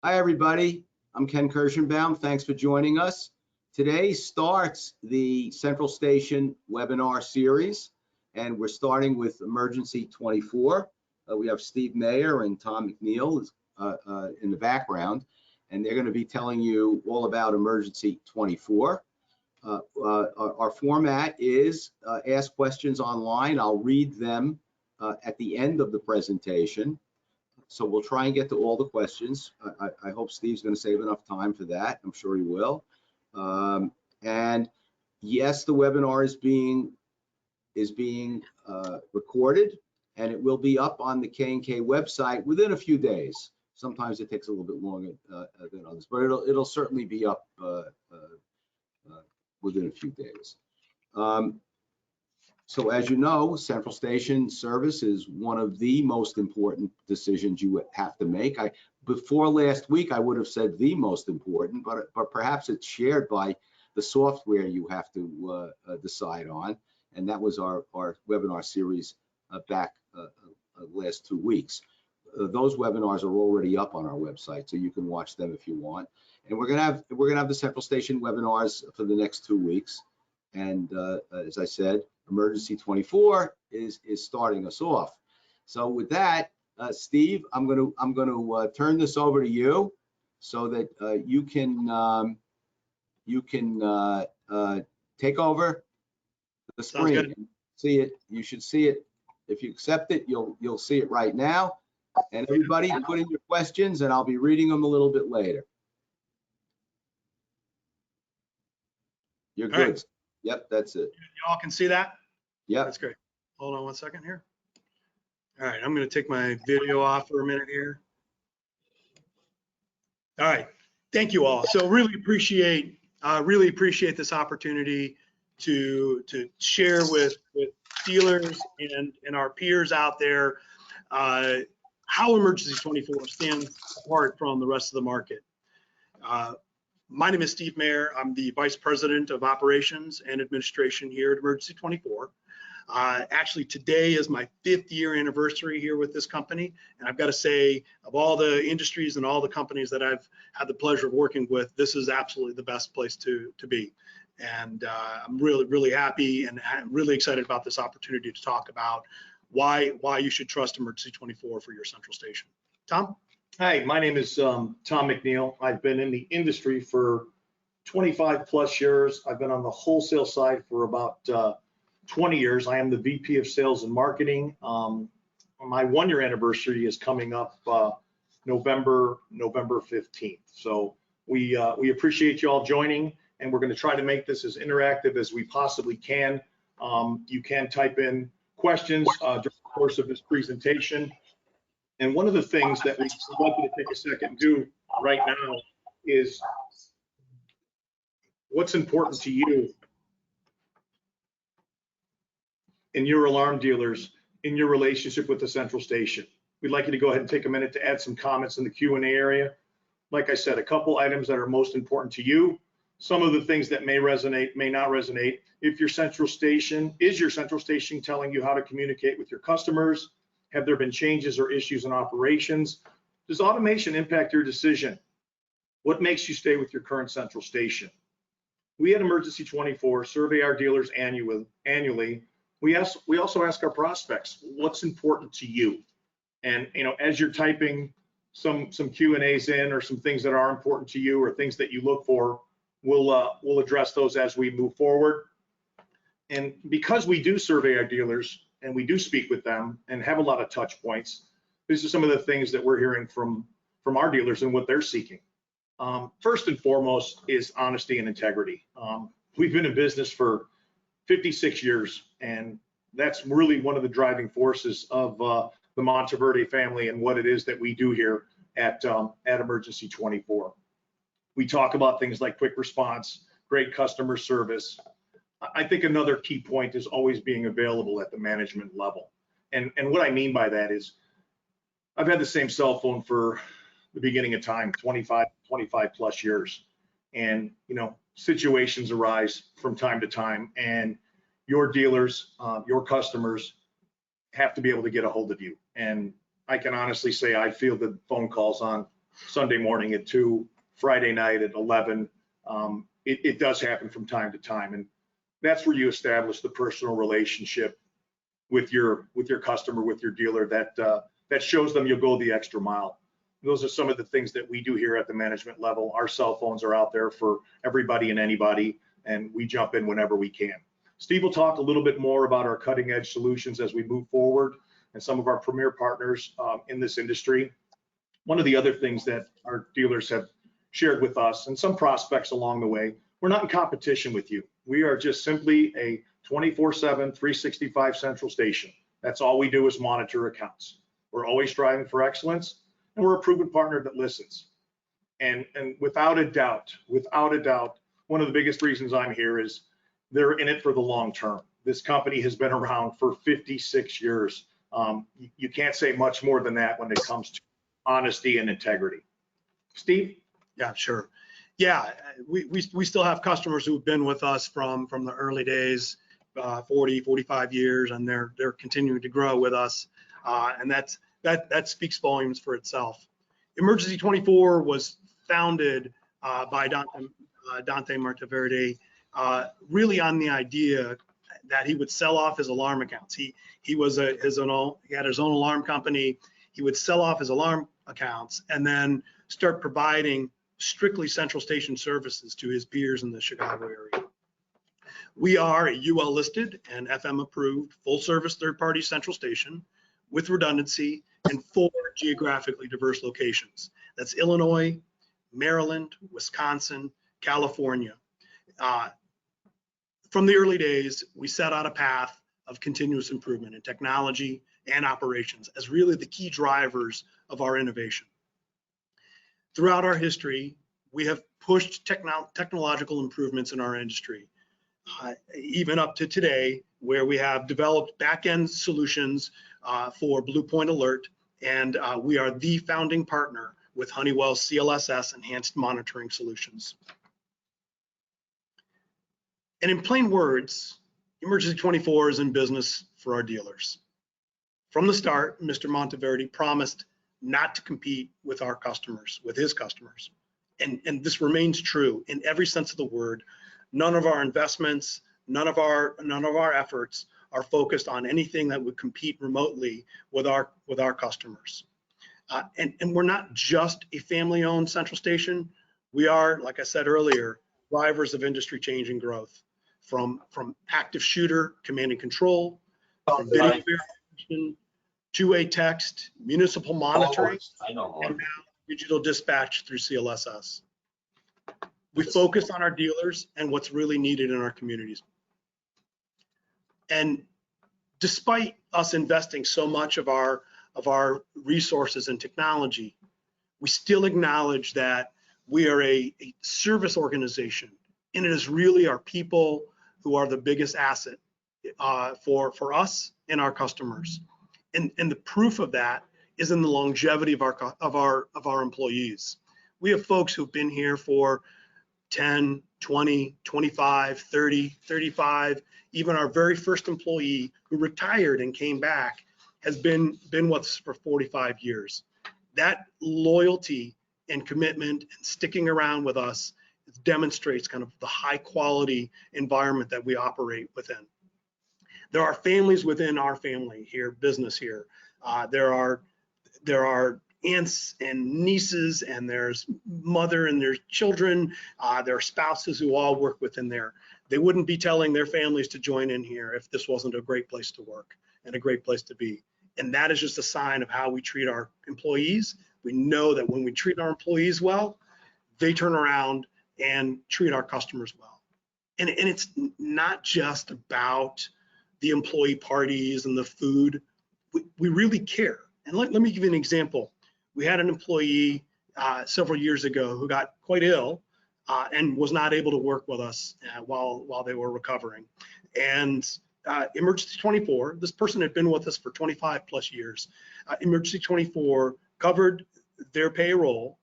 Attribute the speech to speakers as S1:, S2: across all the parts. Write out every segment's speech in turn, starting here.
S1: Hi, everybody. I'm Ken Kirschenbaum. Thanks for joining us. Today starts the Central Station webinar series, and we're starting with Emergency24. We have Steve Mayer and Tom McNeil in the background, and they're going to be telling you all about Emergency24. Our format is ask questions online. I'll read them at the end of the presentation. So we'll try and get to all the questions. I hope Steve's going to save enough time for that. I'm sure he will. And yes, the webinar is being recorded, and it will be up on the K&K website within a few days. Sometimes it takes a little bit longer than others, but it'll certainly be up within a few days. So as you know, Central Station service is one of the most important decisions you have to make. Before last week, I would have said the most important, but perhaps it's shared by the software you have to decide on. And that was our webinar series back last 2 weeks. Those webinars are already up on our website, so you can watch them if you want. And we're gonna have the Central Station webinars for the next 2 weeks. And as I said, Emergency24 is starting us off. So with that, Steve, I'm gonna turn this over to you so that you can take over the screen. See it. You should see it. If you accept it, you'll see it right now. And everybody, put in your questions, and I'll be reading them a little bit later. You're good. Right. Yep, that's it.
S2: Y'all can see that?
S1: Yeah.
S2: That's great. Hold on 1 second here. All right, I'm going to take my video off for a minute here. All right, thank you all. So really appreciate this opportunity to share with dealers and our peers out there how Emergency24 stands apart from the rest of the market. My name is Steve Mayer. I'm the Vice President of Operations and Administration here at Emergency24. Actually, today is my 5th year anniversary here with this company. And I've got to say, of all the industries and all the companies that I've had the pleasure of working with, this is absolutely the best place to be. And I'm really happy and I'm really excited about this opportunity to talk about why you should trust Emergency24 for your central station. Tom?
S3: Hi, my name is Tom McNeil. I've been in the industry for 25 plus years. I've been on the wholesale side for about 20 years. I am the VP of Sales and Marketing. My 1-year anniversary is coming up November 15th. So we appreciate you all joining, and we're going to try to make this as interactive as we possibly can. You can type in questions during the course of this presentation. And one of the things that we'd like you to take a second and do right now is what's important to you in your alarm dealers, in your relationship with the central station. We'd like you to go ahead and take a minute to add some comments in the Q&A area. Like I said, a couple items that are most important to you, some of the things that may resonate, may not resonate. If your central station, is your central station telling you how to communicate with your customers? Have there been changes or issues in operations? Does automation impact your decision? What makes you stay with your current central station? We at Emergency24 survey our dealers annually. We also ask our prospects, what's important to you? And as you're typing some Q&As in, or some things that are important to you, or things that you look for, we'll address those as we move forward. And because we do survey our dealers, and we do speak with them and have a lot of touch points, these are some of the things that we're hearing from our dealers and what they're seeking. First and foremost is honesty and integrity. We've been in business for 56 years, and that's really one of the driving forces of the Monteverde family and what it is that we do here at Emergency24. We talk about things like quick response, great customer service. I think another key point is always being available at the management level. And what I mean by that is, I've had the same cell phone for the beginning of time, 25 plus years. And situations arise from time to time, and your dealers, your customers have to be able to get a hold of you. And I can honestly say I field the phone calls on Sunday morning at 2, Friday night at 11. It does happen from time to time, and that's where you establish the personal relationship with your customer, with your dealer, that shows them you'll go the extra mile. Those are some of the things that we do here at the management level. Our cell phones are out there for everybody and anybody, and we jump in whenever we can. Steve will talk a little bit more about our cutting edge solutions as we move forward and some of our premier partners in this industry. One of the other things that our dealers have shared with us and some prospects along the way, we're not in competition with you. We are just simply a 24/7, 365 central station. That's all we do is monitor accounts. We're always striving for excellence, and we're a proven partner that listens. And without a doubt, one of the biggest reasons I'm here is they're in it for the long term. This company has been around for 56 years. You can't say much more than that when it comes to honesty and integrity. Steve?
S2: Yeah, sure. Yeah, we still have customers who've been with us from the early days, 40, 45 years, and they're continuing to grow with us. And that speaks volumes for itself. Emergency24 was founded by Dante Monteverde, really on the idea that he would sell off his alarm accounts. He had his own alarm company. He would sell off his alarm accounts and then start providing strictly central station services to his peers in the Chicago area. We are a UL listed and FM approved full service third party central station with redundancy in 4 geographically diverse locations. That's Illinois, Maryland, Wisconsin, California. From the early days, we set out a path of continuous improvement in technology and operations as really the key drivers of our innovation. Throughout our history, we have pushed technological improvements in our industry, even up to today, where we have developed back-end solutions for Blue Point Alert, and we are the founding partner with Honeywell's CLSS Enhanced Monitoring Solutions. And in plain words, Emergency24 is in business for our dealers. From the start, Mr. Monteverde promised not to compete with our customers, with his customers. And this remains true in every sense of the word. None of our investments, none of our efforts are focused on anything that would compete remotely with our customers. And we're not just a family-owned central station. We are, like I said earlier, drivers of industry change and growth, from active shooter command and control, from video verification, two-way text, municipal monitoring, and now digital dispatch through CLSS. We focus on our dealers and what's really needed in our communities. And despite us investing so much of our resources and technology, we still acknowledge that we are a service organization, and it is really our people who are the biggest asset for us and our customers. And the proof of that is in the longevity of our employees. We have folks who've been here for 10, 20, 25, 30, 35. Even our very first employee who retired and came back has been with us for 45 years. That loyalty and commitment and sticking around with us demonstrates kind of the high quality environment that we operate within. There are families within our family here, business here. There are aunts and nieces, and there's mother and there's children. There are spouses who all work within there. They wouldn't be telling their families to join in here if this wasn't a great place to work and a great place to be. And that is just a sign of how we treat our employees. We know that when we treat our employees well, they turn around and treat our customers well. And it's not just about the employee parties and the food. We really care. And let me give you an example. We had an employee several years ago who got quite ill and was not able to work with us while they were recovering. And Emergency24, this person had been with us for 25 plus years. Emergency24 covered their payroll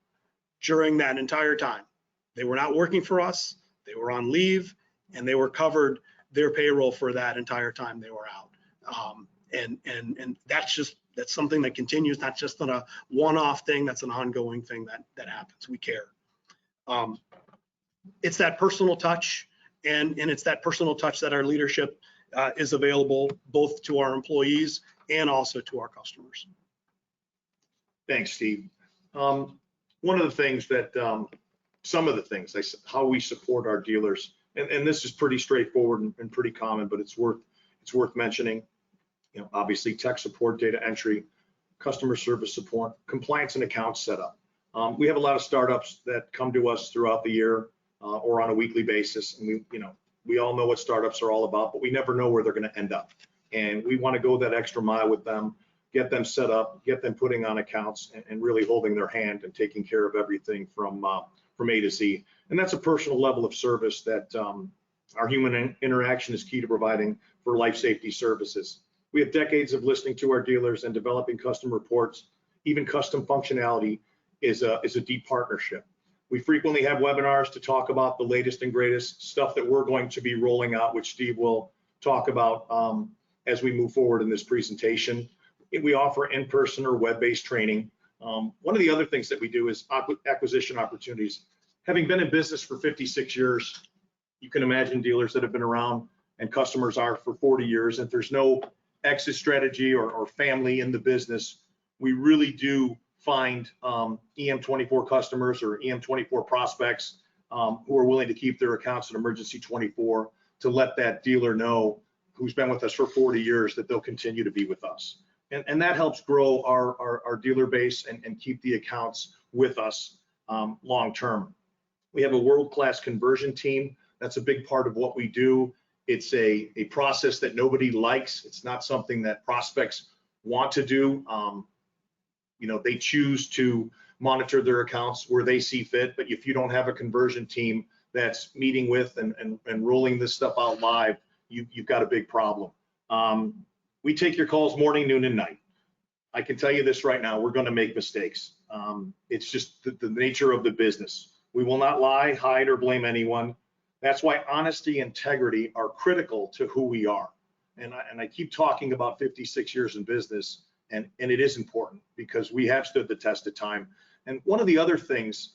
S2: during that entire time. They were not working for us, they were on leave, and they were covered their payroll for that entire time they were out. And that's just that's something that continues, not just on a one-off thing. That's an ongoing thing that happens. We care. It's that personal touch, and it's that personal touch that our leadership is available both to our employees and also to our customers.
S3: Thanks, Steve. One of the things that, some of the things, how we support our dealers, and this is pretty straightforward and pretty common, but it's worth mentioning. Obviously tech support, data entry, customer service support, compliance and account setup. We have a lot of startups that come to us throughout the year or on a weekly basis, and we all know what startups are all about, but we never know where they're going to end up. And we want to go that extra mile with them, get them set up, get them putting on accounts, and really holding their hand and taking care of everything from A to Z. And that's a personal level of service that our human interaction is key to providing for life safety services. We have decades of listening to our dealers and developing custom reports. Even custom functionality is a deep partnership. We frequently have webinars to talk about the latest and greatest stuff that we're going to be rolling out, which Steve will talk about as we move forward in this presentation. We offer in-person or web-based training. One of the other things that we do is acquisition opportunities. Having been in business for 56 years, you can imagine dealers that have been around and customers are for 40 years. If there's no exit strategy or family in the business, we really do find EM24 customers or EM24 prospects who are willing to keep their accounts at Emergency24 to let that dealer know who's been with us for 40 years that they'll continue to be with us. And that helps grow our dealer base and keep the accounts with us long term. We have a world-class conversion team. That's a big part of what we do. It's a process that nobody likes. It's not something that prospects want to do. They choose to monitor their accounts where they see fit, but if you don't have a conversion team that's meeting with and rolling this stuff out live, you've got a big problem. We take your calls morning, noon, and night. I can tell you this right now, we're going to make mistakes. It's just the nature of the business. We will not lie, hide, or blame anyone. That's why honesty and integrity are critical to who we are. And I keep talking about 56 years in business, and it is important because we have stood the test of time. And one of the other things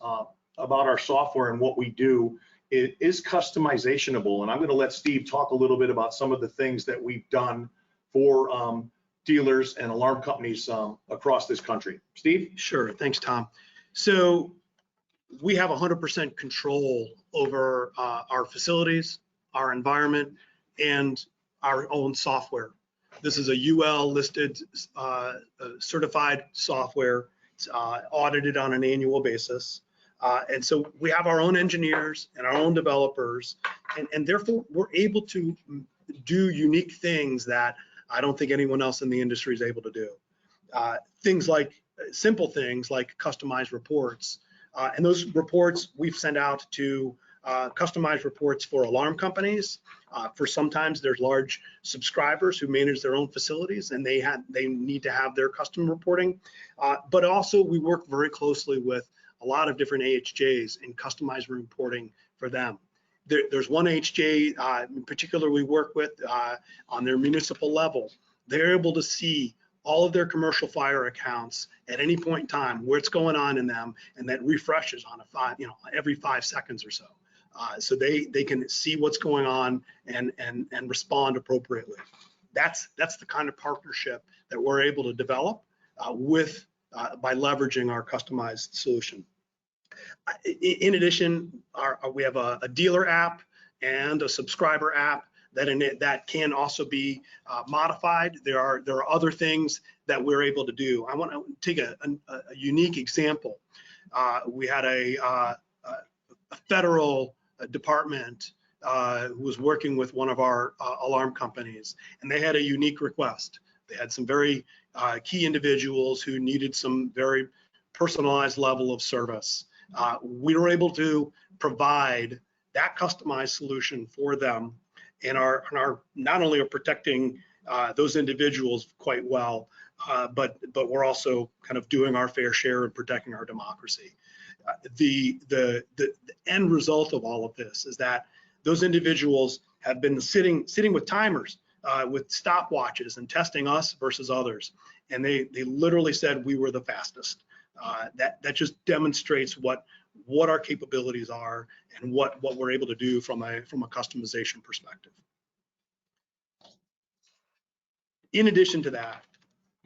S3: about our software and what we do is customizationable. And I'm going to let Steve talk a little bit about some of the things that we've done for dealers and alarm companies across this country. Steve?
S2: Sure. Thanks, Tom. So we have 100% control over our facilities, our environment, and our own software. This is a UL listed certified software. It's audited on an annual basis. And so we have our own engineers and our own developers, and therefore we're able to do unique things that I don't think anyone else in the industry is able to do. Simple things like customized reports. And those reports we've sent out to customized reports for alarm companies. For sometimes there's large subscribers who manage their own facilities and they need to have their custom reporting. But also we work very closely with a lot of different AHJs in customized reporting for them. There's one AHJ in particular we work with on their municipal level. They're able to see all of their commercial fire accounts at any point in time, what's going on in them, and that refreshes on every 5 seconds or so. So they can see what's going on and respond appropriately. That's the kind of partnership that we're able to develop by leveraging our customized solution. In addition, we have a dealer app and a subscriber app that can also be modified. There are other things that we're able to do. I want to take a unique example. We had a federal department who was working with one of our alarm companies, and they had a unique request. They had some very key individuals who needed some very personalized level of service. We were able to provide that customized solution for them, and are not only are protecting those individuals quite well, but we're also kind of doing our fair share in protecting our democracy. The end result of all of this is that those individuals have been sitting with timers, with stopwatches and testing us versus others. and they literally said we were the fastest. That just demonstrates what our capabilities are and what we're able to do from a customization perspective. In addition to that,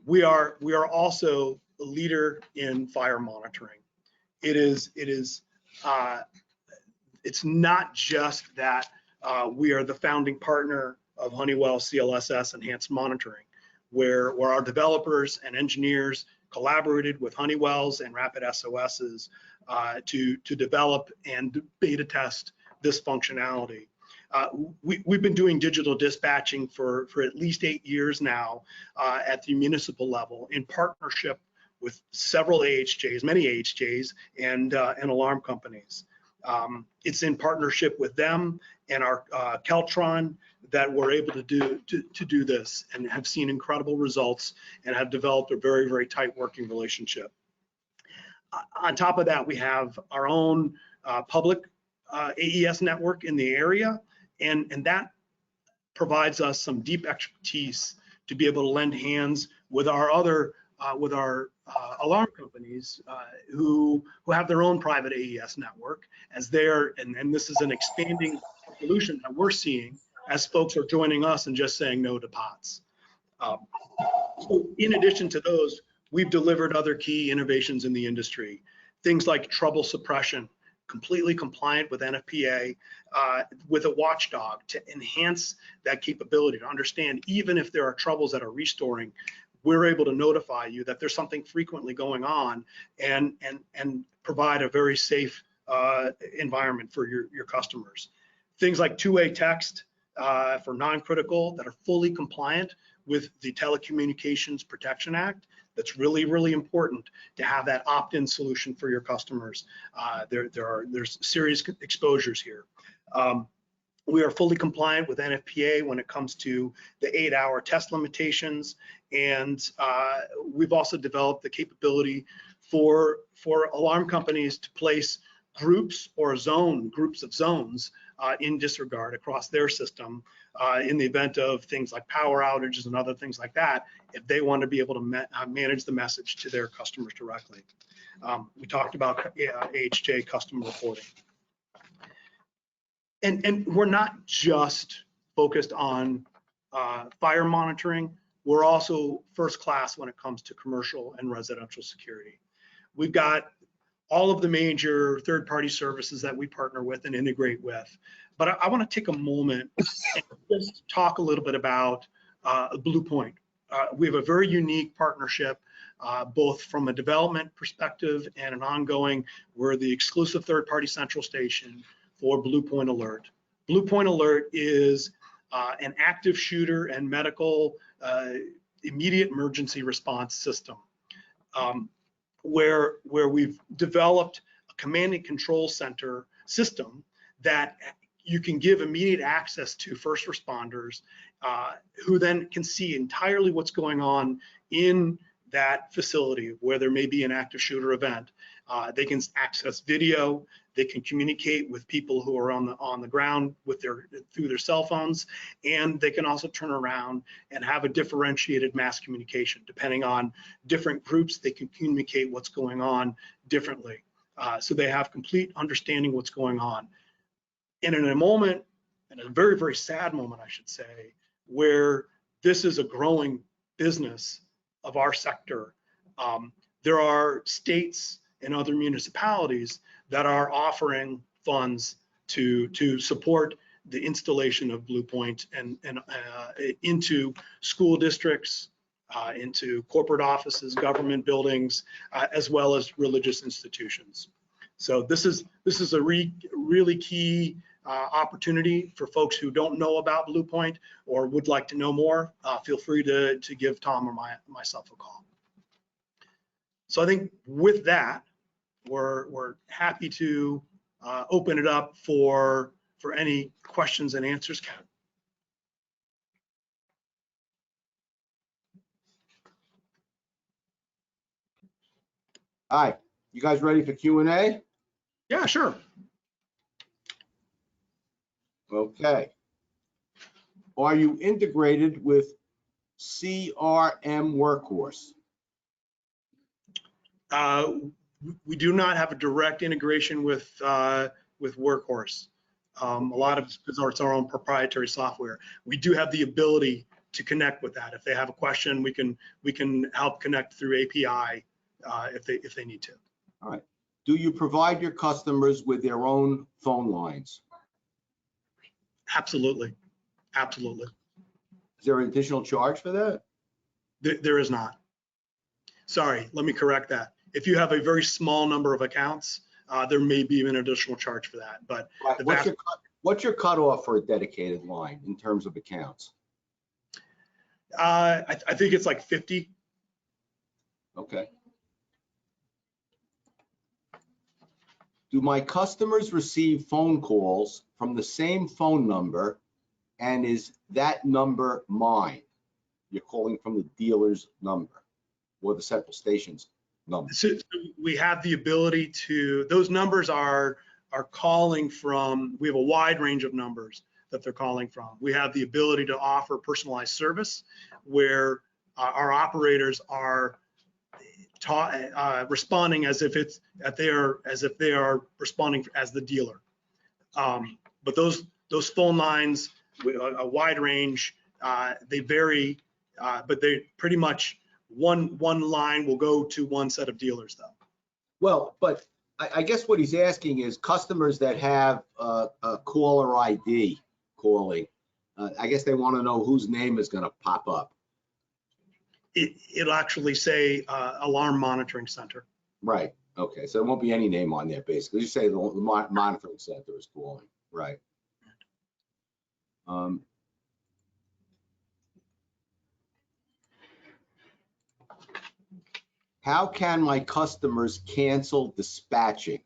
S2: we are also a leader in fire monitoring. It's not just that we are the founding partner of Honeywell CLSS Enhanced Monitoring, where our developers and engineers collaborated with Honeywell's and Rapid SOS's to develop and beta test this functionality. We've been doing digital dispatching for at least 8 years now at the municipal level in partnership with several AHJs, many AHJs, and alarm companies. It's in partnership with them and our Keltron that we're able to do this, and have seen incredible results and have developed a very, very tight working relationship. On top of that, we have our own public AES network in the area, and that provides us some deep expertise to be able to lend hands with our other alarm companies who have their own private AES network, as and this is an expanding solution that we're seeing as folks are joining us and just saying no to POTS. So in addition to those, we've delivered other key innovations in the industry, things like trouble suppression, completely compliant with NFPA, with a watchdog to enhance that capability to understand, even if there are troubles that are restoring, we're able to notify you that there's something frequently going on and provide a very safe environment for your customers. Things like two-way text for non-critical that are fully compliant with the Telecommunications Protection Act. That's really, really important to have that opt-in solution for your customers. There's serious exposures here. We are fully compliant with NFPA when it comes to the 8-hour test limitations, and we've also developed the capability for alarm companies to place groups of zones in disregard across their system in the event of things like power outages and other things like that, if they want to be able to manage the message to their customers directly. We talked about AHJ custom reporting. And we're not just focused on fire monitoring, we're also first class when it comes to commercial and residential security. We've got all of the major third-party services that we partner with and integrate with. But I want to take a moment and just talk a little bit about Blue Point. We have a very unique partnership, both from a development perspective and an ongoing. We're the exclusive third-party central station for Blue Point Alert. Blue Point Alert is an active shooter and medical immediate emergency response system, where we've developed a command and control center system that you can give immediate access to first responders who then can see entirely what's going on in that facility where there may be an active shooter event. They can access video, they can communicate with people who are on the ground through their cell phones, and they can also turn around and have a differentiated mass communication. Depending on different groups, they can communicate what's going on differently. So they have complete understanding what's going on. And in a moment, in a very, very sad moment, I should say, where this is a growing business of our sector, there are states and other municipalities that are offering funds to support the installation of Blue Point and into school districts, into corporate offices, government buildings, as well as religious institutions. So this is a really key opportunity for folks who don't know about Blue Point or would like to know more. Feel free to give Tom or myself a call. So I think with that, we're happy to open it up for any questions and answers, Ken.
S1: Hi, you guys ready for Q&A?
S2: Yeah, sure.
S1: Okay. Are you integrated with CRM Workhorse?
S2: We do not have a direct integration with Workhorse. A lot of it's our own proprietary software. We do have the ability to connect with that. If they have a question, we can help connect through API if they need to.
S1: All right. Do you provide your customers with their own phone lines?
S2: Absolutely, absolutely.
S1: Is there an additional charge for that?
S2: There is not. Sorry, let me correct that. If you have a very small number of accounts, there may be an additional charge for that. But
S1: right. What's your cutoff for a dedicated line in terms of accounts?
S2: I think it's like 50.
S1: Okay. Do my customers receive phone calls from the same phone number, and is that number mine? You're calling from the dealer's number or the central station's number.
S2: So we have the ability to, those numbers are calling from, we have a wide range of numbers that they're calling from. We have the ability to offer personalized service where our operators are responding as if they are responding as the dealer. But those phone lines, a wide range, they vary, but they pretty much one line will go to one set of dealers though.
S1: Well, but I guess what he's asking is customers that have a caller ID calling, I guess they want to know whose name is going to pop up.
S2: It'll actually say alarm monitoring center.
S1: Right. Okay. So there won't be any name on there, basically. You say the monitoring center is calling. Right. How can my customers cancel dispatching?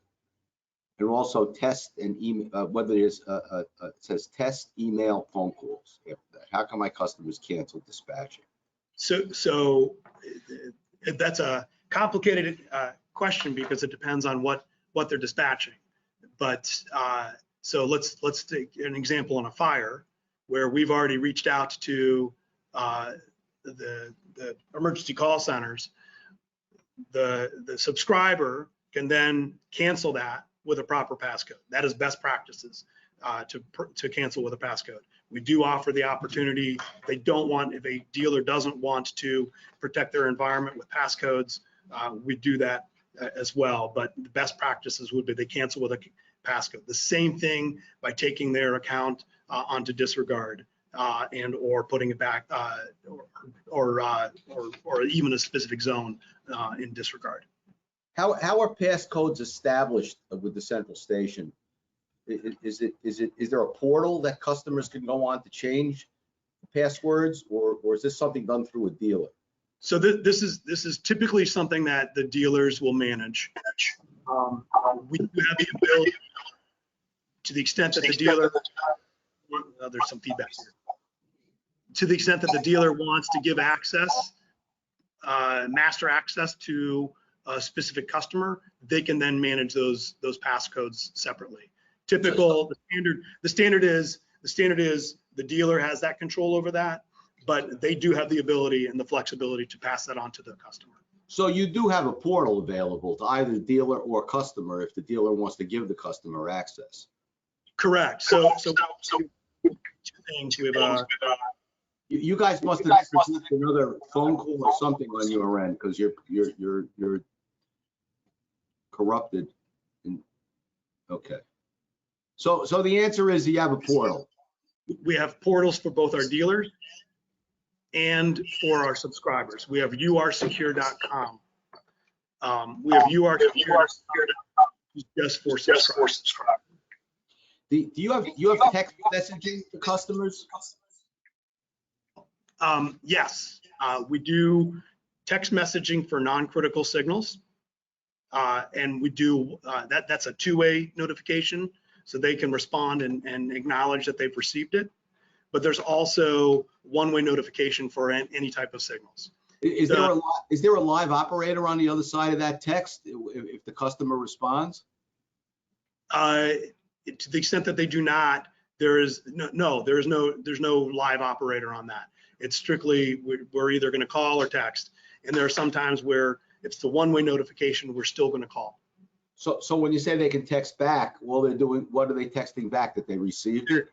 S1: And also test and email, whether there's it says test email phone calls. How can my customers cancel dispatching?
S2: So that's a complicated question because it depends on what they're dispatching. But so let's take an example on a fire where we've already reached out to the emergency call centers. The subscriber can then cancel that with a proper passcode. That is best practices to cancel with a passcode. We do offer the opportunity. They don't want, if a dealer doesn't want to protect their environment with passcodes, we do that as well. But the best practices would be they cancel with a passcode. The same thing by taking their account onto disregard and or putting it back or even a specific zone in disregard.
S1: How are passcodes established with the central station? Is there a portal that customers can go on to change passwords, or is this something done through a dealer?
S2: So this is typically something that the dealers will manage. We do have the ability, to the extent that the dealer, there's some feedback here. To the extent that the dealer wants to give access, master access to a specific customer, they can then manage those passcodes separately. Typical, the standard is the dealer has that control over that, but they do have the ability and the flexibility to pass that on to the customer.
S1: So you do have a portal available to either dealer or customer if the dealer wants to give the customer access.
S2: Correct. So two things. We have
S1: you guys must have received another phone call or something on your end because you're corrupted. Okay. So the answer is you have a portal.
S2: We have portals for both our dealers and for our subscribers. We have ursecure.com. We have ursecure.com just for subscribers.
S1: Do you have text messaging for customers?
S2: Yes, we do text messaging for non-critical signals, and we do that's a two-way notification, so they can respond and acknowledge that they've received it. But there's also one-way notification for any type of signals.
S1: Is there a live operator on the other side of that text if the customer responds?
S2: To the extent that they do not, there's no live operator on that. It's strictly, we're either going to call or text. And there are some times where it's the one-way notification, we're still going to call.
S1: So when you say they can text back, well, they're doing, what are they texting back that they received?
S2: They're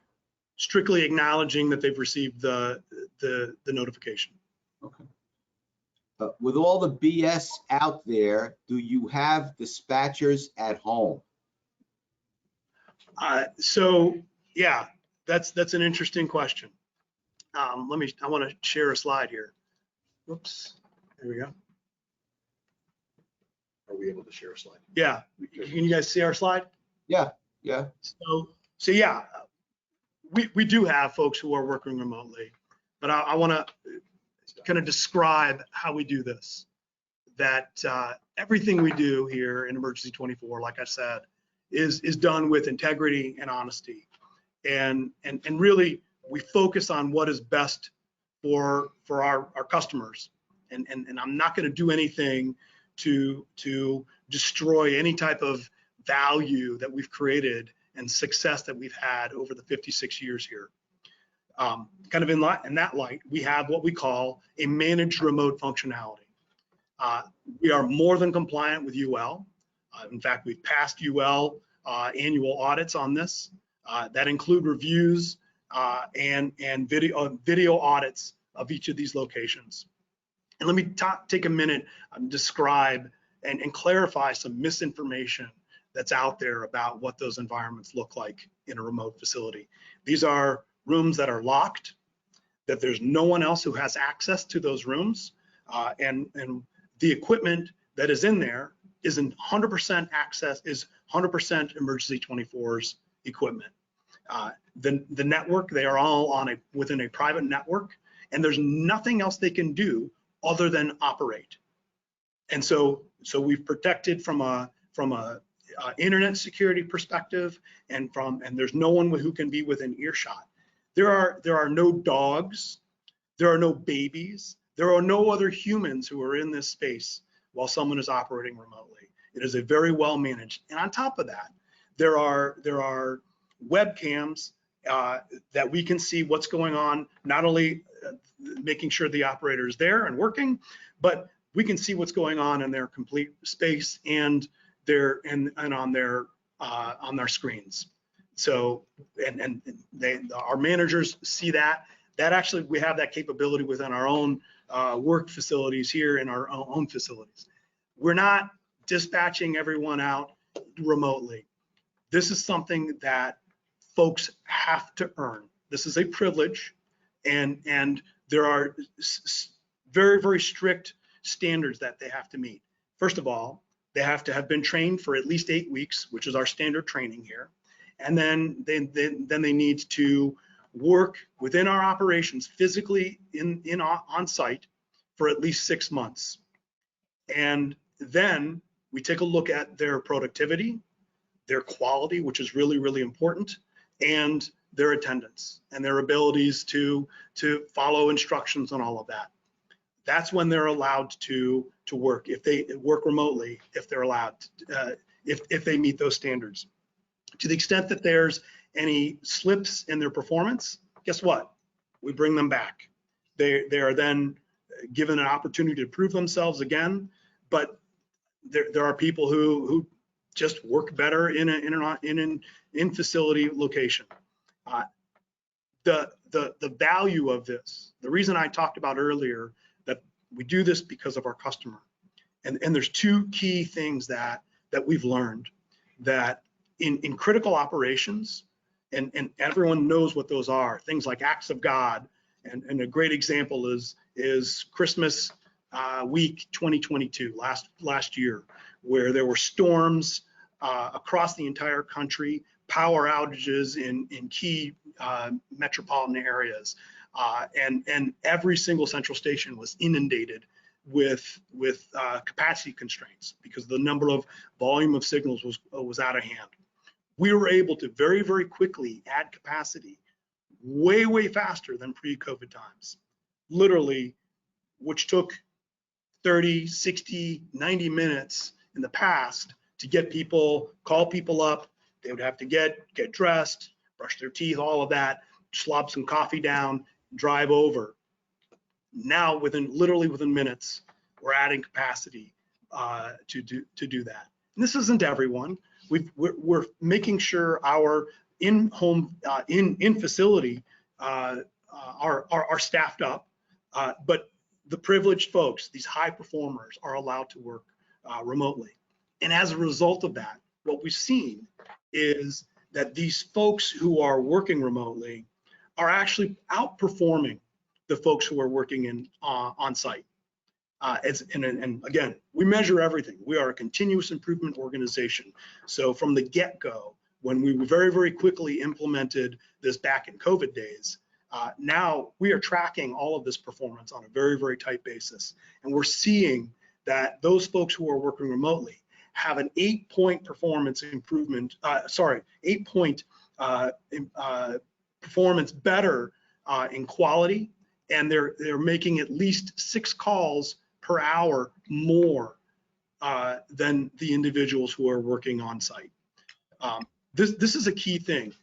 S2: strictly acknowledging that they've received the notification.
S1: Okay. With all the BS out there, do you have dispatchers at home?
S2: So yeah, that's an interesting question. I want to share a slide here. Whoops, there we go.
S3: Are we able to share a slide?
S2: Yeah, can you guys see our slide?
S1: Yeah.
S2: So yeah, we do have folks who are working remotely, but I want to kind of describe how we do this. That everything we do here in Emergency24, like I said, is done with integrity and honesty, and really we focus on what is best for our customers, and I'm not going to do anything to destroy any type of value that we've created and success that we've had over the 56 years here. Kind of in that light, we have what we call a managed remote functionality. We are more than compliant with UL. In fact, we've passed UL annual audits on this that include reviews and video audits of each of these locations. And let me take a minute and describe and clarify some misinformation that's out there about what those environments look like in a remote facility. These are rooms that are locked, that there's no one else who has access to those rooms, and the equipment that is in there is 100% access, is 100% Emergency24's equipment. The network, they are all within a private network, and there's nothing else they can do other than operate. And so we've protected from a internet security perspective, and there's no one who can be within earshot. There are no dogs, there are no babies, there are no other humans who are in this space while someone is operating remotely. It is a very well managed. And on top of that, there are webcams that we can see what's going on, not only making sure the operator is there and working, but we can see what's going on in their complete space and on their screens. So our managers see that. That actually, we have that capability within our own work facilities here in our own facilities. We're not dispatching everyone out remotely. This is something that folks have to earn. This is a privilege, and there are very, very strict standards that they have to meet. First of all, they have to have been trained for at least 8 weeks, which is our standard training here. And then they need to work within our operations physically on site for at least 6 months. And then we take a look at their productivity, their quality, which is really, really important, and their attendance and their abilities to follow instructions and all of that. That's when they're allowed to work, if they work remotely, if they're allowed, if they meet those standards. To the extent that there's any slips in their performance, guess what? We bring them back. They are then given an opportunity to prove themselves again, but there are people who just work better in an facility location. The value of this, the reason I talked about earlier, that we do this because of our customer, and there's 2 key things that we've learned, that in critical operations, and everyone knows what those are, things like acts of God, and a great example is Christmas week 2022, last year, where there were storms across the entire country, power outages in key metropolitan areas, and every single central station was inundated with capacity constraints because the volume of signals was out of hand. We were able to very, very quickly add capacity way, way faster than pre-COVID times, literally, which took 30, 60, 90 minutes in the past to call people up. They would have to get dressed, brush their teeth, all of that, slop some coffee down, drive over. Now, literally within minutes, we're adding capacity to do that. And this isn't everyone. We're making sure our in-home, in facility are staffed up, but the privileged folks, these high performers, are allowed to work remotely. And as a result of that, what we've seen is that these folks who are working remotely are actually outperforming the folks who are working on site. And again, we measure everything. We are a continuous improvement organization. So from the get-go, when we very, very quickly implemented this back in COVID days, now we are tracking all of this performance on a very, very tight basis. And we're seeing that those folks who are working remotely have an 8-point performance improvement, 8-point performance better in quality, and they're making at least 6 calls per hour more than the individuals who are working on site. This is a key thing,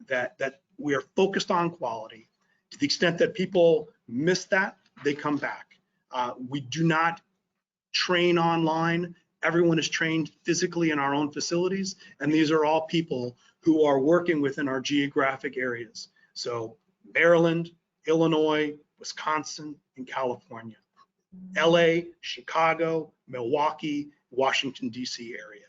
S2: that we are focused on quality. To the extent that people miss that, they come back. We do not train online. Everyone is trained physically in our own facilities, and these are all people who are working within our geographic areas. So Maryland, Illinois, Wisconsin, and California. LA, Chicago, Milwaukee, Washington, D.C. area.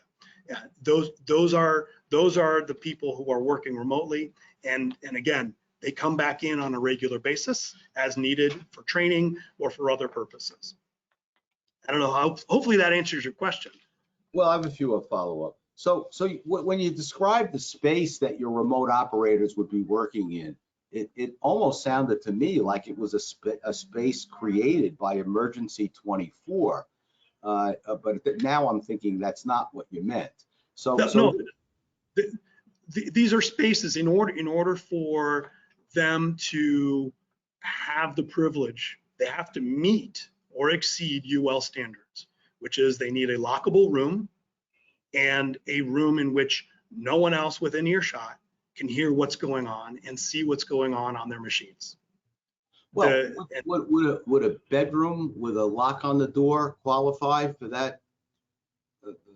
S2: Those are the people who are working remotely, and again, they come back in on a regular basis as needed for training or for other purposes. I don't know how, hopefully that answers your question.
S1: Well, I have a few follow-up. So when you describe the space that your remote operators would be working in, it almost sounded to me like it was a space created by Emergency24. But now I'm thinking that's not what you meant.
S2: These are spaces in order for them to have the privilege, they have to meet or exceed UL standards, which is they need a lockable room and a room in which no one else within earshot can hear what's going on and see what's going on their machines.
S1: Well, would a bedroom with a lock on the door qualify for that?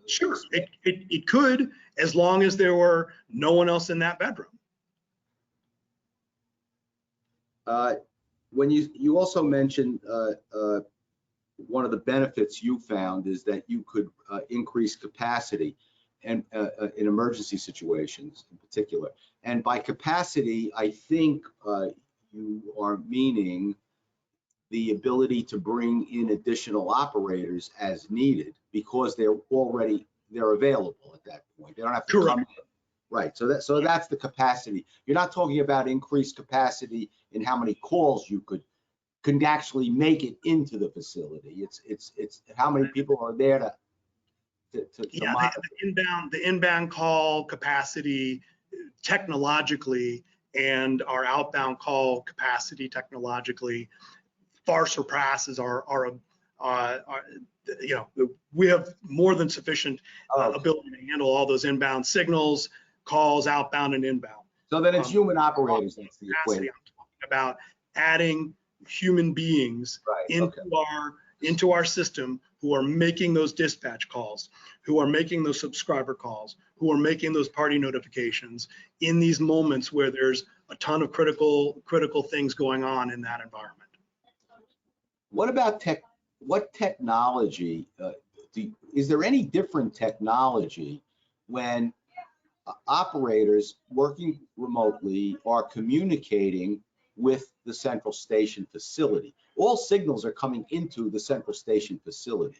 S2: Sure, it could, as long as there were no one else in that bedroom.
S1: When you also mentioned one of the benefits you found is that you could increase capacity and in emergency situations in particular. And by capacity, I think you are meaning the ability to bring in additional operators as needed because they're available at that point. They don't have to
S2: Correct.
S1: come in. Right. So that's the capacity. You're not talking about increased capacity in how many calls you can actually make it into the facility. It's how many people are there to
S2: the inbound call capacity technologically and our outbound call capacity technologically far surpasses our we have more than sufficient ability to handle all those inbound signals, calls, outbound and inbound.
S1: So then it's human operators. That's the equation.
S2: I'm talking about adding human beings into our system who are making those dispatch calls, who are making those subscriber calls, who are making those party notifications in these moments where there's a ton of critical things going on in that environment.
S1: What about what technology, is there any different technology when operators working remotely are communicating with the central station facility? All signals are coming into the central station facility.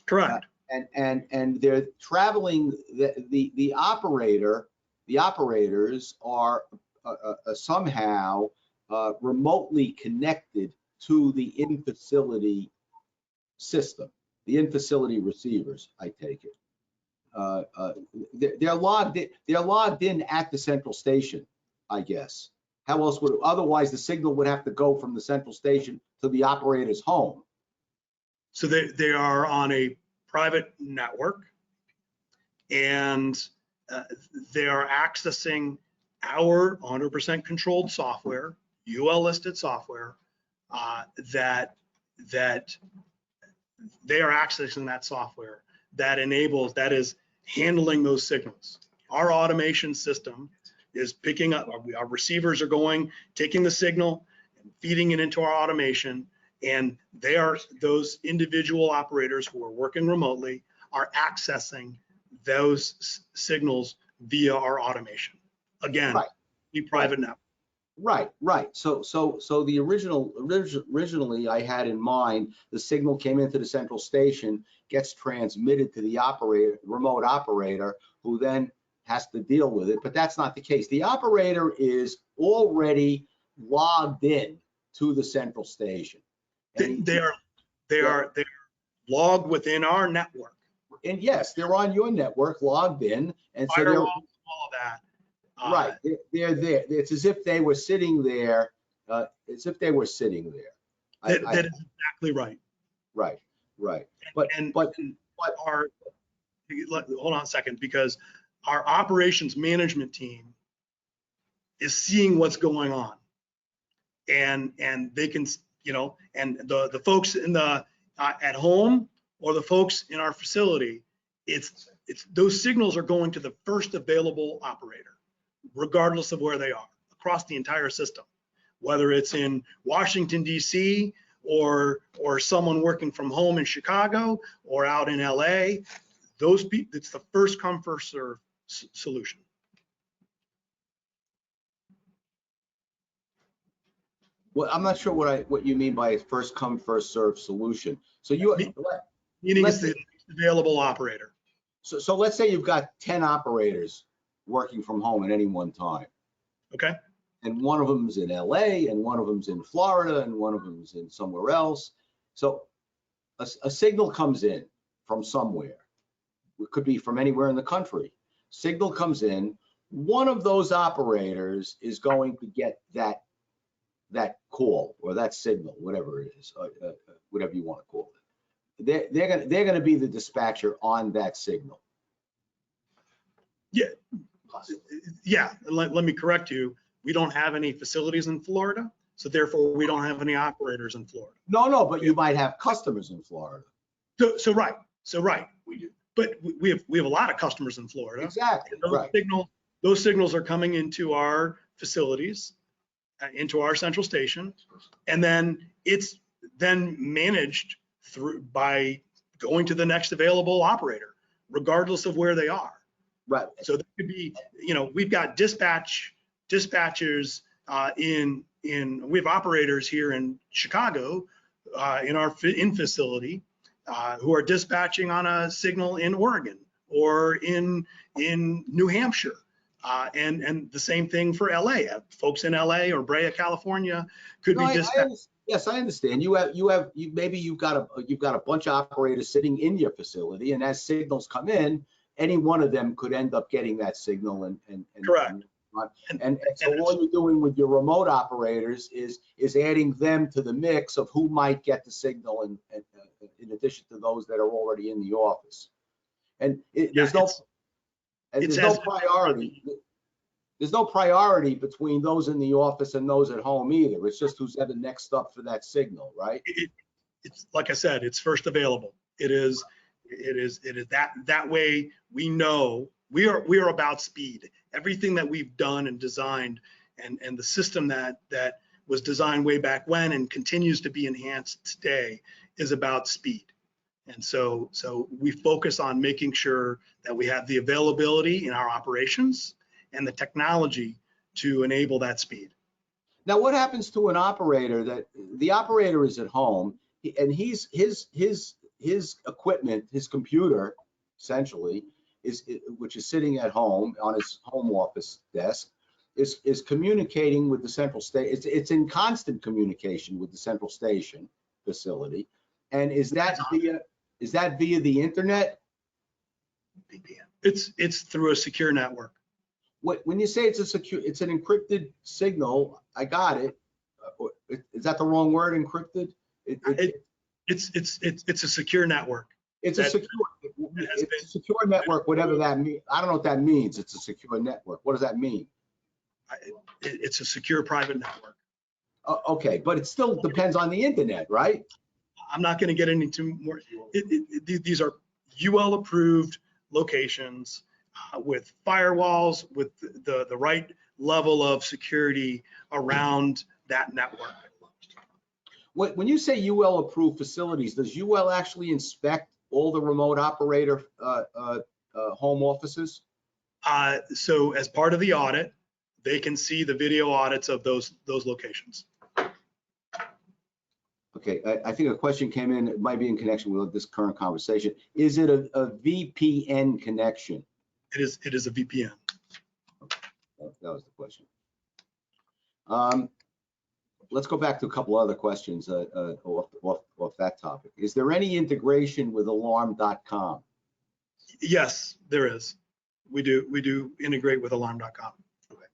S2: Correct.
S1: And they're traveling, the operators are somehow remotely connected to the in-facility system, the in-facility receivers, I take it. They're logged in at the central station, I guess. How else would, otherwise the signal would have to go from the central station to the operator's home.
S2: So they are on a private network, and they are accessing our 100% controlled software, UL listed software, that they are accessing that software that is handling those signals. Our automation system is picking up, our receivers are taking the signal and feeding it into our automation, and those individual operators who are working remotely are accessing those signals via our automation. Again,
S1: Right.
S2: the private network.
S1: Right. So the originally I had in mind, the signal came into the central station, gets transmitted to the remote operator, who then has to deal with it. But that's not the case. The operator is already logged in to the central station.
S2: They are logged within our network.
S1: And yes, they're on your network, logged in, and so they're
S2: all of that.
S1: right. They're there. It's as if they were sitting there. That is exactly
S2: right.
S1: Right.
S2: But hold on a second, because our operations management team is seeing what's going on, and they can, and the folks in the at home or the folks in our facility, it's those signals are going to the first available operator, regardless of where they are across the entire system, whether it's in Washington, D.C., or someone working from home in Chicago or out in LA. Those people, it's the first come, first serve solution.
S1: Well, I'm not sure what you mean by first come, first serve solution. So
S2: Meaning it's the available operator.
S1: So let's say you've got 10 operators working from home at any one time.
S2: Okay.
S1: And one of them's in LA, and one of them's in Florida, and one of them's in somewhere else. So a signal comes in from somewhere. It could be from anywhere in the country. Signal comes in. One of those operators is going to get that call or that signal, whatever it is, whatever you want to call it. They're gonna be the dispatcher on that signal.
S2: Yeah. Let me correct you. We don't have any facilities in Florida, so therefore we don't have any operators in Florida.
S1: No, but you might have customers in Florida.
S2: So right, we do. But we have a lot of customers in Florida.
S1: Exactly.
S2: Those signals are coming into our facilities, into our central station, and then it's then managed by going to the next available operator, regardless of where they are.
S1: Right.
S2: So that could be, we've got dispatchers we have operators here in Chicago in our facility who are dispatching on a signal in Oregon or in New Hampshire. And the same thing for LA. Folks in LA or Brea, California could be dispatched.
S1: Yes, I understand. Maybe you've got a bunch of operators sitting in your facility, and as signals come in, any one of them could end up getting that signal and
S2: correct.
S1: And so all you're doing with your remote operators is adding them to the mix of who might get the signal, and in addition to those that are already in the office. And there's no priority. There's no priority between those in the office and those at home either. It's just who's ever next up for that signal, right?
S2: It's like I said, it's first available. It is that way. We know we are about speed. Everything that we've done and designed, and the system that was designed way back when and continues to be enhanced today is about speed. And so we focus on making sure that we have the availability in our operations and the technology to enable that speed.
S1: Now, what happens to an operator that the operator is at home and his equipment, his computer, essentially, which is sitting at home on his home office desk, is communicating with the central station. It's in constant communication with the central station facility. And is that via the internet?
S2: It's through a secure network.
S1: When you say it's an encrypted signal, I got it. Is that the wrong word, encrypted?
S2: It's a secure network.
S1: It's a secure network, whatever that means. I don't know what that means. It's a secure network. What does that mean?
S2: It's a secure private network.
S1: Okay, but it still depends on the internet, right?
S2: I'm not going to get into more. These are UL approved locations with firewalls, with the right level of security around that network.
S1: When you say UL approved facilities, does UL actually inspect all the remote operator home offices?
S2: So as part of the audit, they can see the video audits of those locations.
S1: Okay, I think a question came in, it might be in connection with this current conversation. Is it a VPN connection?
S2: It is a VPN.
S1: That was the question. Let's go back to a couple other questions off that topic. Is there any integration with alarm.com?
S2: Yes, there is. We do integrate with alarm.com.
S1: Okay.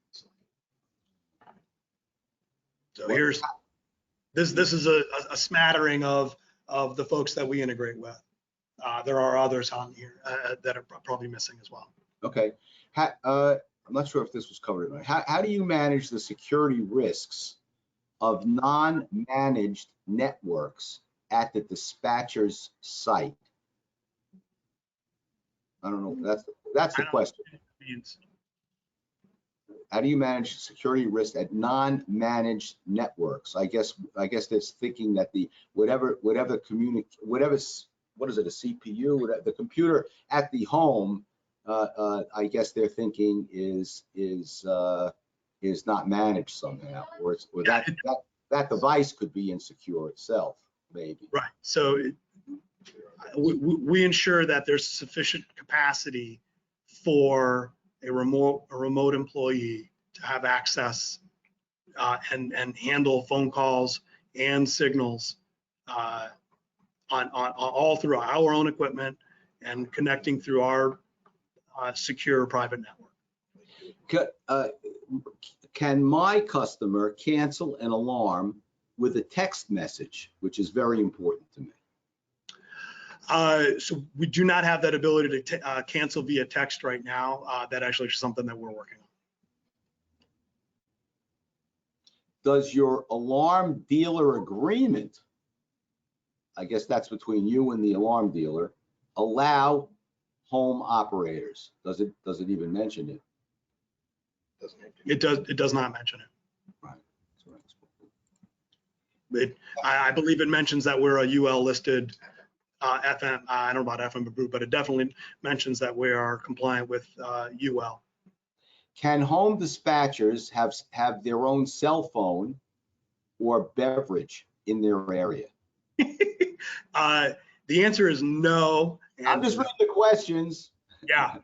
S2: So here's this is a smattering of the folks that we integrate with. There are others on here that are probably missing as well.
S1: Okay. I'm not sure if this was covered or not. How do you manage the security risks of non-managed networks at the dispatcher's site? I don't know. That's the question. How do you manage security risk at non-managed networks? I guess that's thinking that the whatever what is it, a CPU, whatever, the computer at the home, I guess they're thinking is not managed somehow, or that device could be insecure itself, maybe.
S2: Right. So we ensure that there's sufficient capacity for a remote employee to have access and handle phone calls and signals on all through our own equipment and connecting through our secure private network.
S1: Can my customer cancel an alarm with a text message, which is very important to me?
S2: So we do not have that ability to cancel via text right now. That actually is something that we're working on.
S1: Does your alarm dealer agreement, I guess that's between you and the alarm dealer, allow home operators? Does it even mention it?
S2: It does not mention it.
S1: Right.
S2: I believe it mentions that we're a UL listed FM. I don't know about FM approved, but it definitely mentions that we are compliant with UL.
S1: Can home dispatchers have their own cell phone or beverage in their area?
S2: The answer is no.
S1: I'm just reading the questions.
S2: Yeah,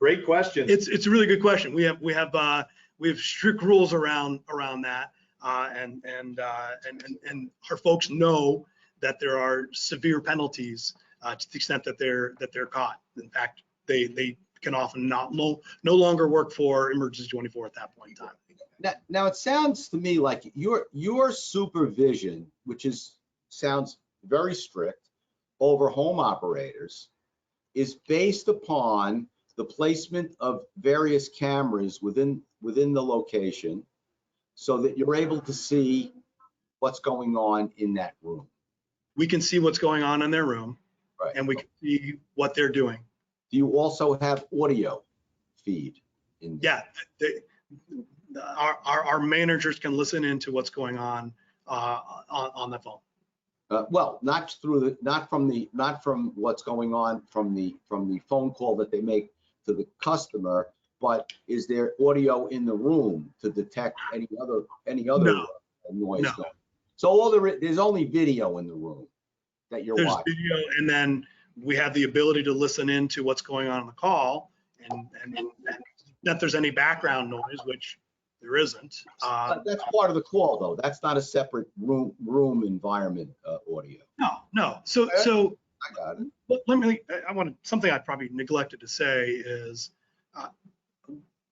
S3: Great question.
S2: it's a really good question. We have strict rules around that, and our folks know that there are severe penalties to the extent that they're caught. In fact, they can often no longer work for Emergency24 at that point in time.
S1: Now it sounds to me like your supervision, which sounds very strict over home operators, is based upon the placement of various cameras within the location, so that you're able to see what's going on in that room.
S2: We can see what's going on in their room,
S1: Right.
S2: and we can see what they're doing.
S1: Do you also have audio feed in there?
S2: Yeah, our managers can listen into what's going on the phone.
S1: Well, not from what's going on from the phone call that they make to the customer, but is there audio in the room to detect any other
S2: No.
S1: noise
S2: No.
S1: going? So there's only video in the room that you're
S2: There's
S1: watching.
S2: video, and then we have the ability to listen into what's going on in the call, and that there's any background noise, which there isn't.
S1: That's part of the call, though. That's not a separate room environment audio.
S2: No. So
S1: I got it.
S2: but something I probably neglected to say is,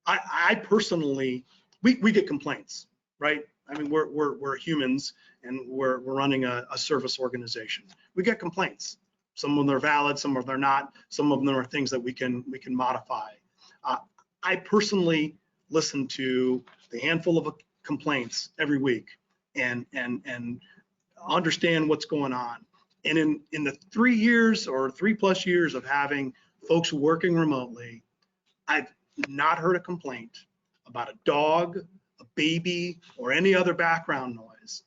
S2: I personally, we get complaints, right? I mean, we're humans, and we're running a service organization. We get complaints. Some of them are valid, some of them are not. Some of them are things that we can modify. I personally listen to the handful of complaints every week and understand what's going on. And in the 3 years or 3+ years of having folks working remotely, I've not heard a complaint about a dog, a baby, or any other background noise.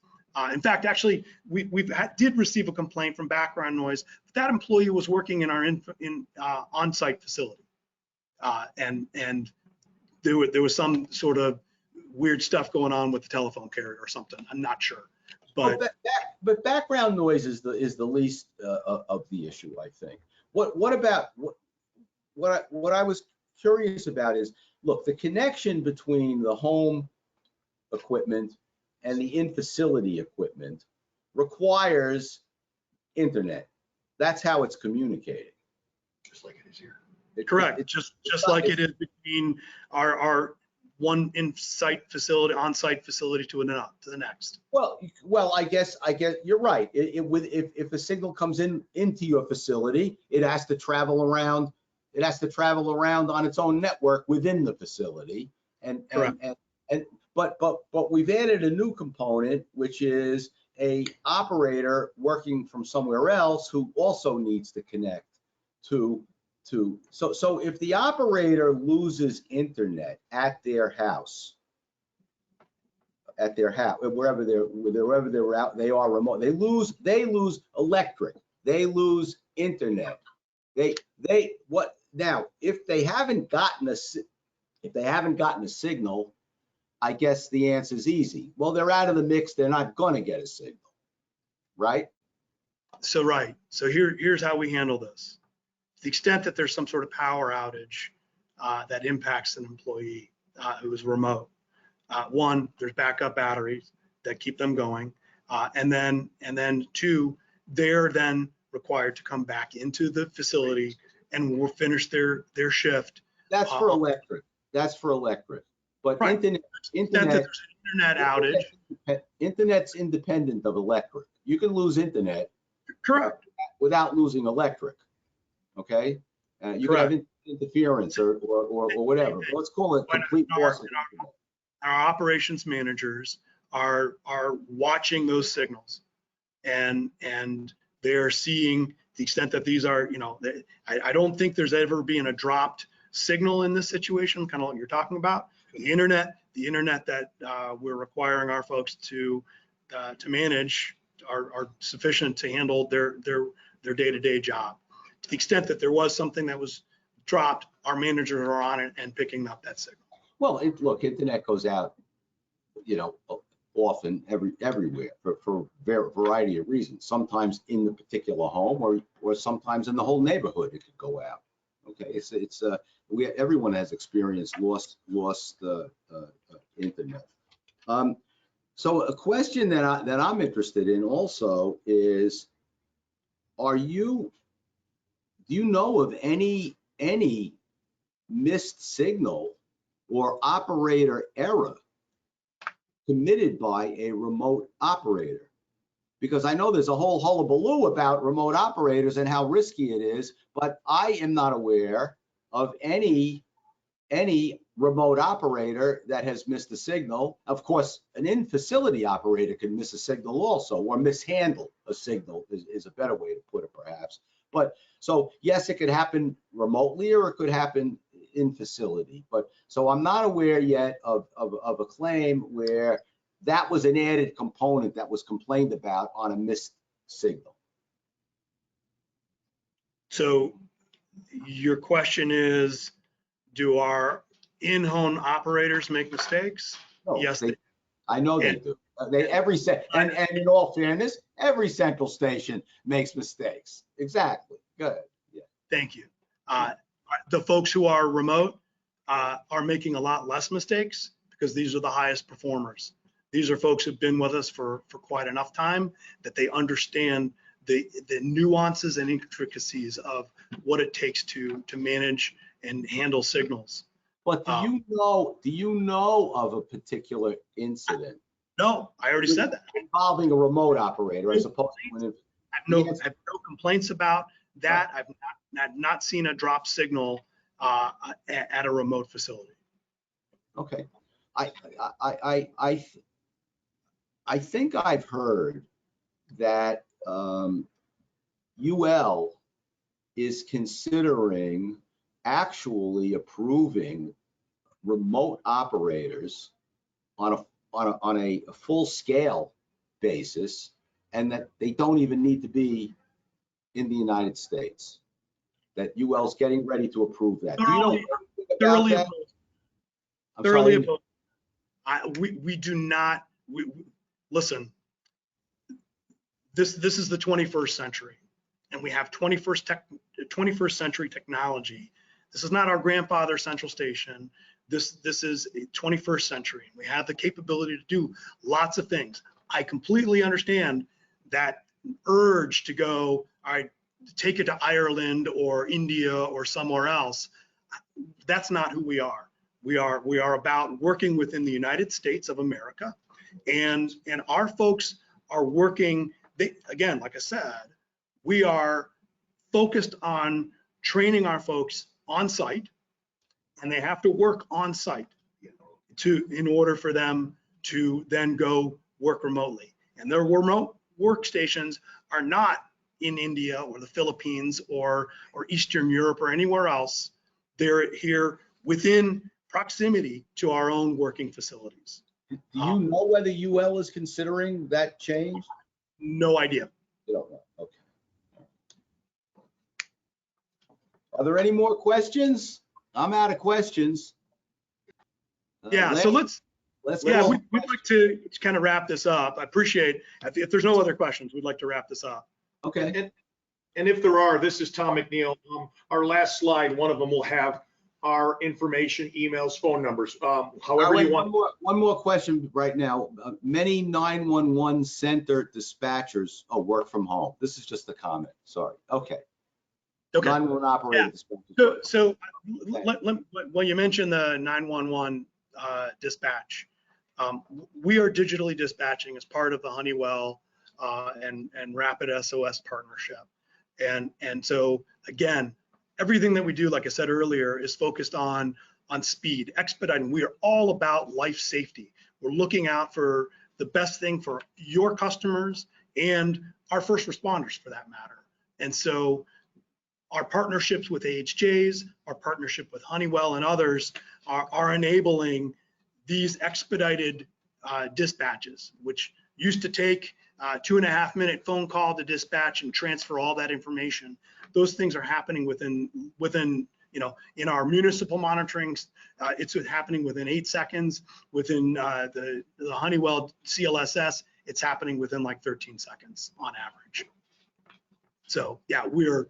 S2: In fact, actually, did receive a complaint from background noise. That employee was working in our on-site facility, and there was some sort of weird stuff going on with the telephone carrier or something. I'm not sure, but
S1: background noise is the least of the issue, I think. What I was curious about is, look, the connection between the home equipment and the in-facility equipment requires internet. That's how it's communicating.
S3: Just like it is here.
S2: Correct. Just like it is between our one on-site facility to the next.
S1: Well, I guess you're right. If a signal comes into your facility, it has to travel around. It has to travel around on its own network within the facility. But we've added a new component, which is a operator working from somewhere else who also needs to connect to. So if the operator loses internet at their house, wherever they're out, they are remote. They lose electric. They lose internet. What now? If they haven't gotten a signal, I guess the answer is easy. Well, they're out of the mix. They're not going to get a signal, right?
S2: So here's how we handle this. To the extent that there's some sort of power outage that impacts an employee who is remote, one, there's backup batteries that keep them going, and then two, they're then required to come back into the facility and will finish their shift.
S1: That's for electric. That's for electric. But
S2: right.
S1: internet
S2: outage.
S1: Internet's independent of electric. You can lose internet.
S2: Correct.
S1: Without losing electric. Okay. You can have interference or whatever. Let's call it complete loss of internet.
S2: Our operations managers are watching those signals, and they're seeing the extent that these are, I don't think there's ever been a dropped signal in this situation, kind of what you're talking about. The internet that we're requiring our folks to manage are sufficient to handle their day-to-day job. To the extent that there was something that was dropped, our managers are on it and picking up that signal.
S1: Well, look, internet goes out, often everywhere for a variety of reasons. Sometimes in the particular home, or sometimes in the whole neighborhood, it could go out. Okay, everyone has experienced lost internet. So a question that I'm interested in also is, do you know of any missed signal or operator error committed by a remote operator? Because I know there's a whole hullabaloo about remote operators and how risky it is, but I am not aware of any remote operator that has missed a signal. Of course, an in-facility operator can miss a signal also, or mishandle a signal is a better way to put it, perhaps. But so yes, it could happen remotely, or it could happen in facility. But so I'm not aware yet of a claim where that was an added component that was complained about on a missed signal.
S2: So your question is, do our in-home operators make mistakes?
S1: No,
S2: yes,
S1: I know they do. And in all fairness, every central station makes mistakes. Exactly. Good. Yeah.
S2: Thank you. The folks who are remote are making a lot less mistakes because these are the highest performers. These are folks who've been with us for quite enough time that they understand the nuances and intricacies of what it takes to manage and handle signals.
S1: But do you know of a particular incident?
S2: No, I already said that.
S1: Involving a remote operator as opposed to
S2: I have no complaints about that. I've not seen a drop signal at a remote facility.
S1: Okay. I think I've heard that UL is considering actually approving remote operators on a full scale basis, and that they don't even need to be in the United States. That UL is getting ready to approve that. Do you know anything about
S2: Thoroughly
S1: that?
S2: opposed.
S1: I'm
S2: Thoroughly
S1: sorry.
S2: opposed. We do not, listen, this is the 21st century, and we have 21st century technology. This is not our grandfather's central station. This is a 21st century. We have the capability to do lots of things. I completely understand that urge to go, all right, take it to Ireland or India or somewhere else. That's not who we are. We are about working within the United States of America, and our folks are working. Again, like I said, we are focused on training our folks on site, and they have to work on site in order for them to then go work remotely. And their remote workstations are not in India or the Philippines or Eastern Europe or anywhere else. They're here within proximity to our own working facilities.
S1: Do you know whether UL is considering that change?
S2: No idea.
S1: You don't know. Okay. Are there any more questions? I'm out of questions.
S2: Yeah, so let's
S1: go.
S2: we'd like to kind of wrap this up. I appreciate, if there's no other questions, we'd like to wrap this up.
S1: Okay.
S3: And if there are, this is Tom McNeil. Our last slide, one of them will have our information, emails, phone numbers, however you want.
S1: One more question right now. Many 911 center dispatchers work from home. This is just a comment. Sorry. Okay.
S2: Okay.
S1: 911 operator dispatchers.
S2: So when you mentioned the 911 dispatch, we are digitally dispatching as part of the Honeywell and Rapid SOS partnership. And so again, everything that we do, like I said earlier, is focused on speed, expediting. We are all about life safety. We're looking out for the best thing for your customers and our first responders for that matter. And so our partnerships with AHJs, our partnership with Honeywell and others are enabling these expedited dispatches, which used to take 2.5-minute phone call to dispatch and transfer all that information. Those things are happening within in our municipal monitoring, it's happening within 8 seconds. Within the Honeywell CLSS, it's happening within like 13 seconds on average. So yeah, we're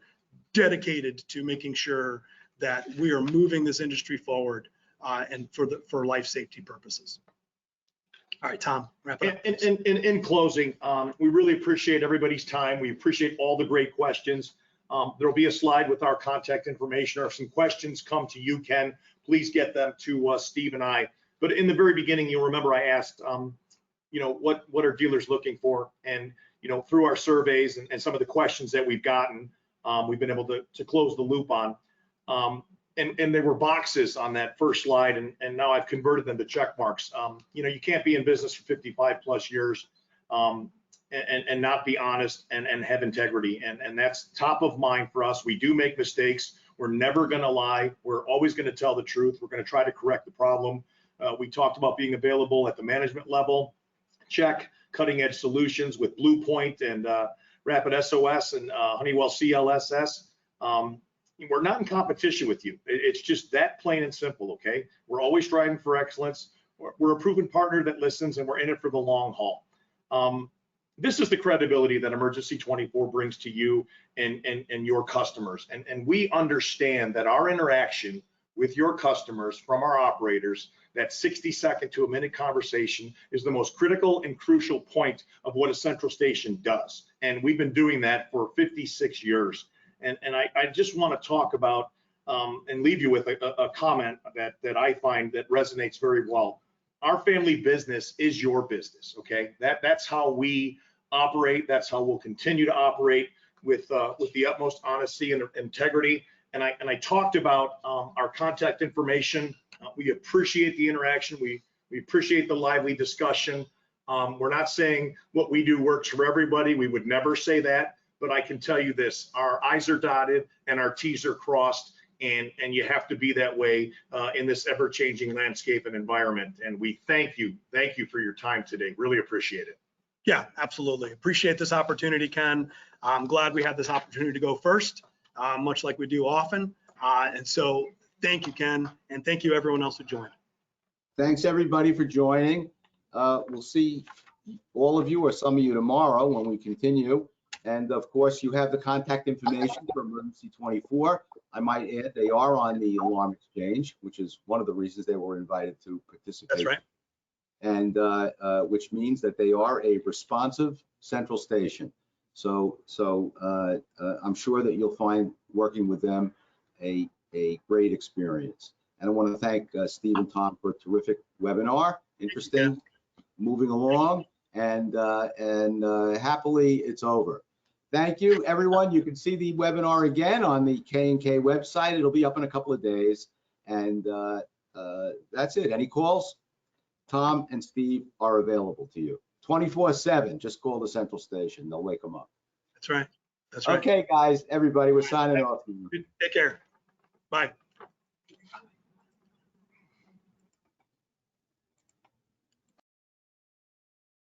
S2: dedicated to making sure that we are moving this industry forward and for life safety purposes. All right, Tom, wrap it up.
S3: In closing, we really appreciate everybody's time. We appreciate all the great questions. There'll be a slide with our contact information, or if some questions come to you, Ken, please get them to Steve and I. But in the very beginning, you'll remember I asked, what are dealers looking for? And, through our surveys and some of the questions that we've gotten, we've been able to close the loop on. And there were boxes on that first slide, and now I've converted them to check marks. You can't be in business for 55 plus years and not be honest and have integrity. And that's top of mind for us. We do make mistakes. We're never going to lie. We're always going to tell the truth. We're going to try to correct the problem. We talked about being available at the management level. Check. Cutting edge solutions with Blue Point and Rapid SOS and Honeywell CLSS. We're not in competition with you. It's just that plain and simple, okay? We're always striving for excellence. We're a proven partner that listens, and we're in it for the long haul. This is the credibility that Emergency24 brings to you and your customers. And we understand that our interaction with your customers from our operators, that 60-second to a minute conversation, is the most critical and crucial point of what a central station does. And we've been doing that for 56 years. And I just want to talk about and leave you with a comment that I find that resonates very well. Our family business is your business, okay? That's how we operate. That's how we'll continue to operate with the utmost honesty and integrity. And I talked about our contact information. We appreciate the interaction. We appreciate the lively discussion. We're not saying what we do works for everybody. We would never say that, but I can tell you this, our I's are dotted and our T's are crossed, and you have to be that way in this ever-changing landscape and environment. And we thank you for your time today. Really appreciate it.
S2: Yeah, absolutely. Appreciate this opportunity, Ken. I'm glad we had this opportunity to go first, much like we do often. And so thank you, Ken, and thank you everyone else who joined.
S1: Thanks everybody for joining. We'll see all of you or some of you tomorrow when we continue. And of course, you have the contact information for Emergency24. I might add, they are on the Alarm Exchange, which is one of the reasons they were invited to participate.
S2: That's right.
S1: And which means that they are a responsive central station. So I'm sure that you'll find working with them a great experience. And I want to thank Steve and Tom for a terrific webinar. Interesting, moving along, and happily it's over. Thank you, everyone. You can see the webinar again on the K&K website. It'll be up in a couple of days. And that's it. Any calls? Tom and Steve are available to you 24/7. Just call the central station. They'll wake them up.
S2: That's right. That's right.
S1: Okay, guys, everybody, we're signing off.
S2: Take care. Bye.